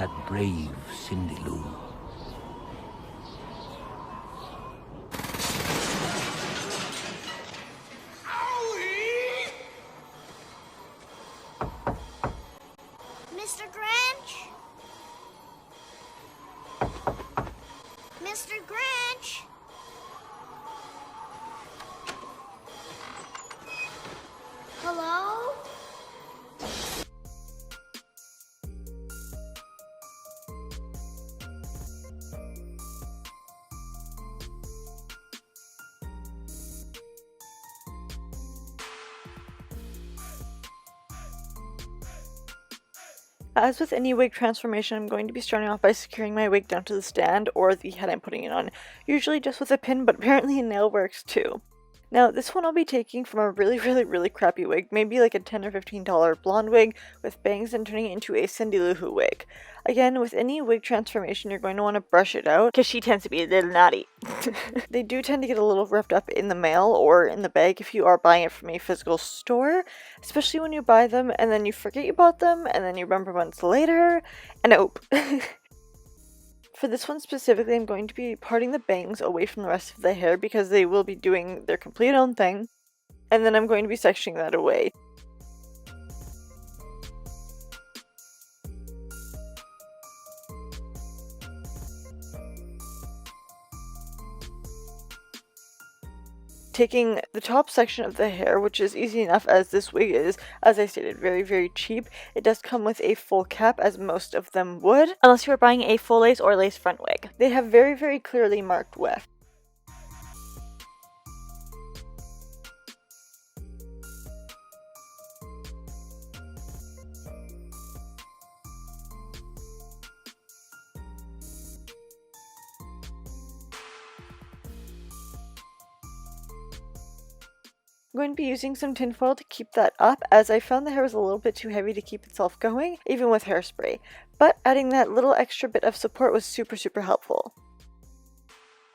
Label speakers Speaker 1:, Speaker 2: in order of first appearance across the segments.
Speaker 1: that brave Cindy Lou.
Speaker 2: Mr. Grinch? Mr. Grinch? Hello?
Speaker 3: As with any wig transformation, I'm going to be starting off by securing my wig down to the stand or the head I'm putting it on, usually just with a pin, but apparently a nail works too. Now, this one I'll be taking from a really crappy wig, maybe like a $10 or $15 blonde wig with bangs and turning it into a Cindy Lou Who wig. Again, with any wig transformation, you're going to want to brush it out, because she tends to be a little naughty. They do tend to get a little roughed up in the mail or in the bag if you are buying it from a physical store, especially when you buy them and then you forget you bought them and then you remember months later, and nope. For this one specifically, I'm going to be parting the bangs away from the rest of the hair because they will be doing their complete own thing, and then I'm going to be sectioning that away. Taking the top section of the hair, which is easy enough as this wig is, as I stated, very cheap. It does come with a full cap, as most of them would, unless you are buying a full lace or lace front wig. They have very clearly marked weft. I'm going to be using some tinfoil to keep that up, as I found the hair was a little bit too heavy to keep itself going, even with hairspray. But adding that little extra bit of support was super helpful.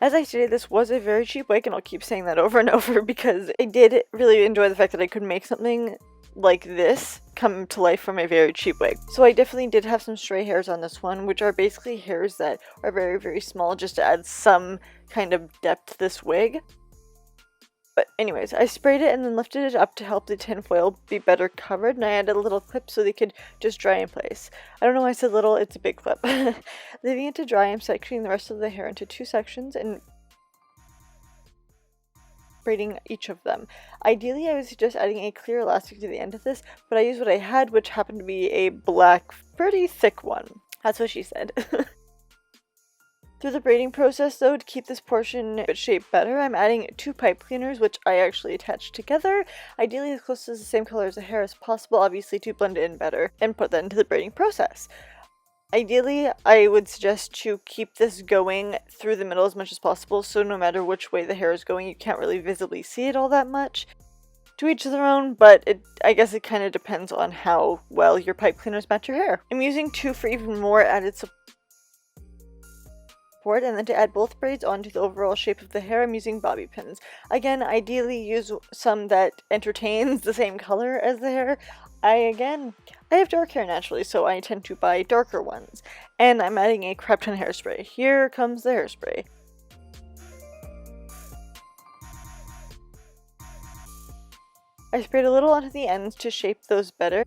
Speaker 3: As I stated, this was a very cheap wig, and I'll keep saying that over and over because I did really enjoy the fact that I could make something like this come to life from a very cheap wig. So I definitely did have some stray hairs on this one, which are basically hairs that are very small just to add some kind of depth to this wig. But anyways, I sprayed it and then lifted it up to help the tinfoil be better covered, and I added a little clip so they could just dry in place. I don't know why I said little, it's a big clip. Leaving it to dry, I'm sectioning the rest of the hair into 2 sections and braiding each of them. Ideally, I would suggest adding a clear elastic to the end of this, but I used what I had, which happened to be a black, pretty thick one. That's what she said. Through the braiding process, though, to keep this portion shaped better, I'm adding 2 pipe cleaners, which I actually attached together, ideally as close to the same color as the hair as possible, obviously to blend it in better, and put that into the braiding process. Ideally, I would suggest to keep this going through the middle as much as possible, so no matter which way the hair is going, you can't really visibly see it all that much. To each their own, but I guess it kind of depends on how well your pipe cleaners match your hair. I'm using 2 for even more added support, and then to add both braids onto the overall shape of the hair, I'm using bobby pins. Again, ideally use some that entertains the same color as the hair. I have dark hair naturally, so I tend to buy darker ones. And I'm adding a crap ton of hairspray. Here comes the hairspray. I sprayed a little onto the ends to shape those better.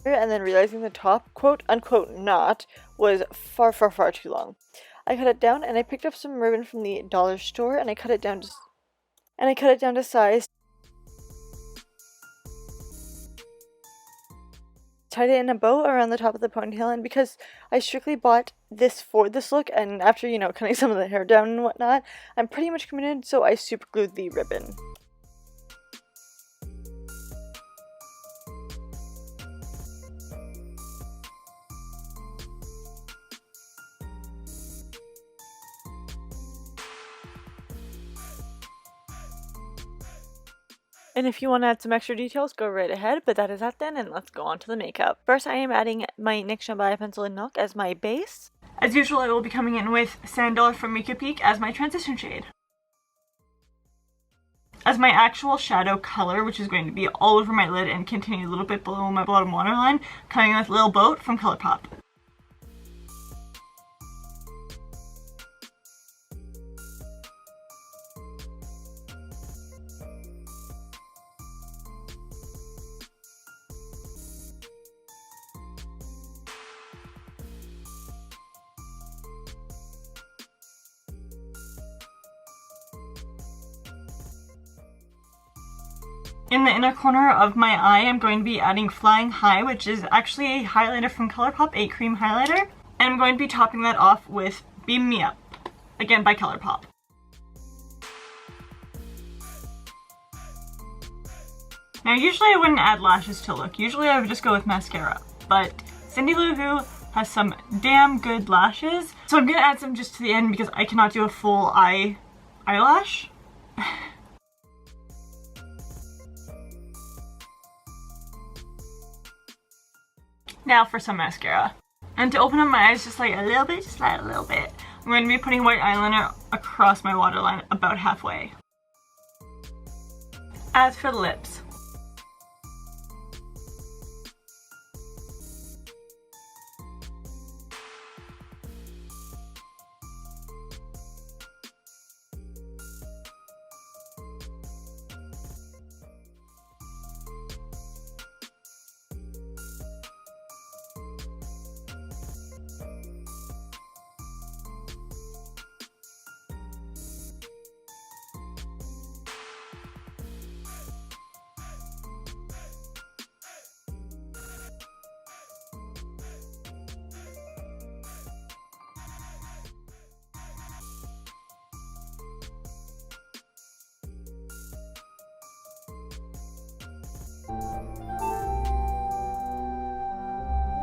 Speaker 3: And then realizing the top quote-unquote knot was far too long. I cut it down and I picked up some ribbon from the dollar store and I cut it down to size. Tied it in a bow around the top of the ponytail, and because I strictly bought this for this look, and after, cutting some of the hair down and whatnot, I'm pretty much committed, so I super glued the ribbon. And if you want to add some extra details, go right ahead, but that is that then, and let's go on to the makeup. First, I am adding my NYX Shambaya Pencil in Milk as my base. As usual, I will be coming in with Sand Dollar from Makeup Geek as my transition shade.
Speaker 4: as my actual shadow color, which is going to be all over my lid and continue a little bit below my bottom waterline, coming with Little Boat from ColourPop. In the inner corner of my eye, I'm going to be adding Flying High, which is actually a highlighter from ColourPop, a cream highlighter. And I'm going to be topping that off with Beam Me Up, again by ColourPop. Now usually I wouldn't add lashes to a look, usually I would just go with mascara. But Cindy Lou Who has some damn good lashes, so I'm gonna add some just to the end because I cannot do a full eyelash. Now for some mascara. And to open up my eyes just like a little bit, just like a little bit, I'm going to be putting white eyeliner across my waterline about halfway. As for the lips,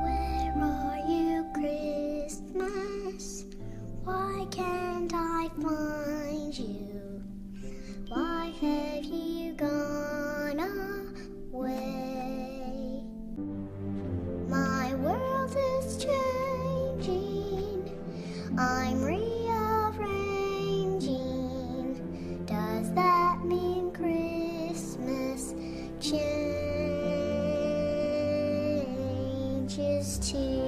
Speaker 2: Where are you, Christmas? Why can't I find you? Why have you gone away? My world is changing. I'm rearranging. Does that mean Christmas changes too?